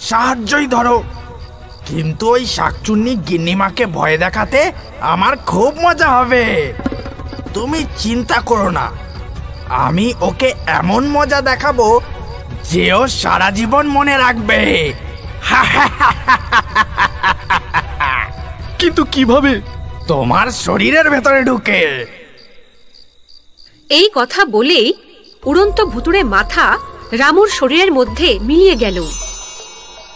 সাহায্যই ধরো। কিন্তু ওই শাকচুন্নি গিন্নিমাকে ভয় দেখাতে আমার খুব মজা হবে। তুমি চিন্তা করো না, আমি ওকে এমন মজা দেখাবো যে ও সারা জীবন মনে রাখবে। কিন্তু কিভাবে? তোমার শরীরের ভেতরে ঢুকে। এই কথা বলেই উড়ন্ত ভুতুড়ে মাথা রামুর শরীরের মধ্যে মিলিয়ে গেল।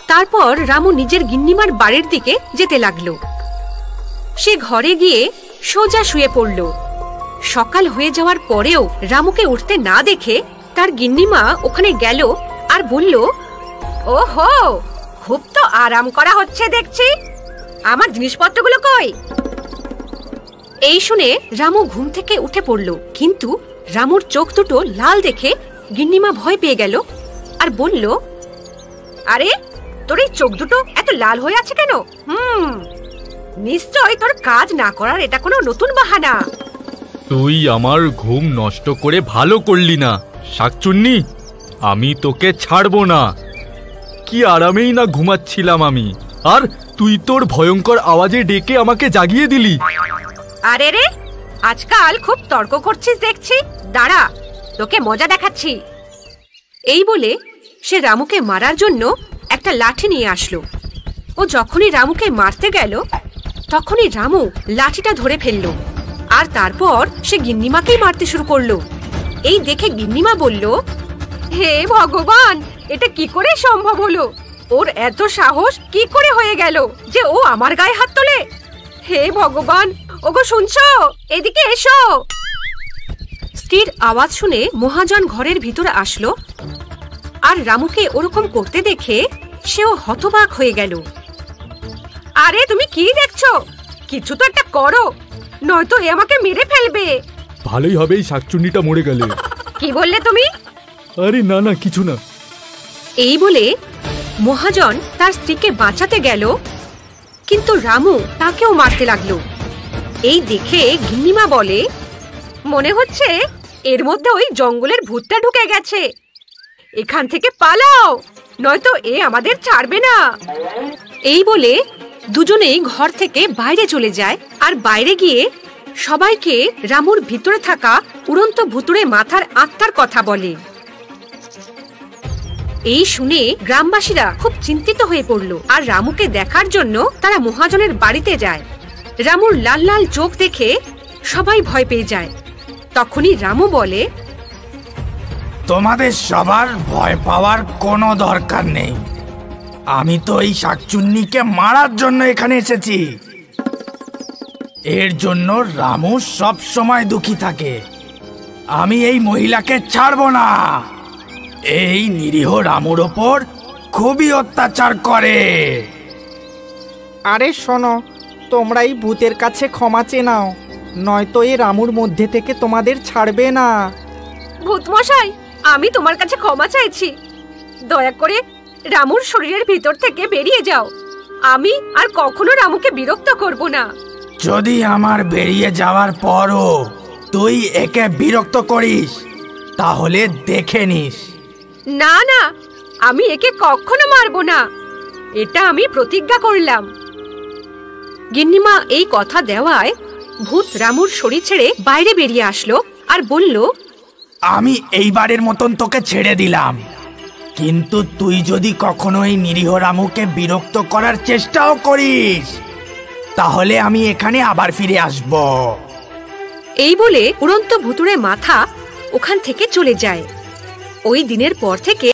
তারপর রামু নিজের গিন্নিমার বাড়ির দিকে যেতে লাগলো। সে ঘরে গিয়ে সোজা শুয়ে পড়ল। সকাল হয়ে যাওয়ার পরেও রামুকে উঠতে না দেখে তার গিন্নিমা ওখানে গেল আর বলল, ওহো, খুব তো আরাম করা হচ্ছে দেখছি, আমার জিনিসপত্রগুলো কই? এই শুনে রামু ঘুম থেকে উঠে পড়ল। কিন্তু রামুর চোখ দুটো লাল দেখে গিন্নিমা ভয় পেয়ে গেল আর বলল, আরে তোর এই চোখ দুটো এত লাল হয়ে আছে কেন? নিশ্চয় তোর কাজ না করার এটা কোনো নতুন বাহানা। তুই আমার ঘুম নষ্ট করে ভালো করলি না শাকচুন্নি। আমি তোকে ছাড়বো না। কি আরামেই না ঘুমাচ্ছিলাম আমি, আর তুই তোর ভয়ঙ্কর আওয়াজে ডেকে আমাকে জাগিয়ে দিলি। আরে রে, আজকাল খুব তর্ক করছিস দেখছি, দাঁড়া তোকে মজা দেখাচ্ছি। এই বলে সে রামুকে মারার জন্য একটা লাঠি নিয়ে আসলো। ও যখনই রামুকে মারতে গেল তখনই রামু লাঠিটা ধরে ফেলল, আর তারপর সে গিন্নিমাকেই মারতে শুরু করলো। এই দেখে গিন্নিমা বলল, হে ভগবান, এটা কি করে সম্ভব হলো? ওর এত সাহস কি করে হয়ে গেল যে ও আমার গায়ে হাত তোলে? হে ভগবান, ওগো শুনছো? এদিকে এসো। স্ত্রীর আওয়াজ শুনে মহাজন ঘরের ভিতরে আসলো, আর রামুকে ওরকম করতে দেখে সেও হতবাক হয়ে গেল। আরে তুমি কি দেখছো? কিছু তো একটা করো, নয়তো এ আমাকে মেরে ফেলবে। ভালোই হবে এই শাকচুন্নিটা মরে গেলে। কি বললে তুমি? আরে না না, কিছু না। এই বলে মহাজন তার স্ত্রীকে বাঁচাতে গেল, কিন্তু রামু তাকেও মারতে লাগলো। এই দেখে গিন্নিমা বলে, মনে হচ্ছে এর মধ্যে ওই জঙ্গলের ভূতটা ঢুকে গেছে, এখান থেকে পালাও, নয়তো এ আমাদের ছাড়বে না। এই বলে দুজনেই ঘর থেকে বাইরে চলে যায়, আর বাইরে গিয়ে সবাইকে রামুর ভিতরে থাকা উড়ন্ত ভুতুড়ে মাথার আত্মার কথা বলে। এই শুনে গ্রামবাসীরা খুব চিন্তিত হয়ে পড়ল, আর রামুকে দেখার জন্য তারা মহাজনের বাড়িতে যায়। রামুর লাল লাল চোখ দেখে সবাই ভয় পেয়ে যায়। তখনই রামু বলে, তোমাদের সবার ভয় পাওয়ার কোনো দরকার নেই। আমি তো এই শাকচুন্নিকে মারার জন্য এখানে এসেছি। এর জন্য রামু সব সময় দুঃখী থাকে। আমি এই মহিলাকে ছাড়বো না। এই নিরীহ রামুর ওপর খুবই অত্যাচার করে। আরে শোনো, তোমরা এই ভূতের কাছে ক্ষমা চেয়ে নাও, নয়তো এই রামুর মধ্যে থেকে তোমাদের ছাড়বে না। ভূত মশাই, আমি তোমার কাছে ক্ষমা চাইছি। দয়া করে রামুর শরীরের ভিতর থেকে বেরিয়ে যাও। আমি আর কখনো রামুকে বিরক্ত করব না। যদি আমার বেরিয়ে যাওয়ার পরও তুই একে বিরক্ত করিস তাহলে দেখে নিস। না না, আমি একে কখনো মারবো না, এটা আমি প্রতিজ্ঞা করলাম। গিন্নিমা এই কথা দেওয়ায় ভূত রামুর শরীর ছেড়ে বাইরে বেরিয়ে আসলো আর বলল, আমি এইবারের মতন তোকে ছেড়ে দিলাম, কিন্তু তুই যদি কখনো এই নিরীহ রামুকে বিরক্ত করার চেষ্টাও করিস তাহলে আমি এখানে আবার ফিরে আসব। এই বলে উড়ন্ত ভুতুড়ে মাথা ওখান থেকে চলে যায়। ওই দিনের পর থেকে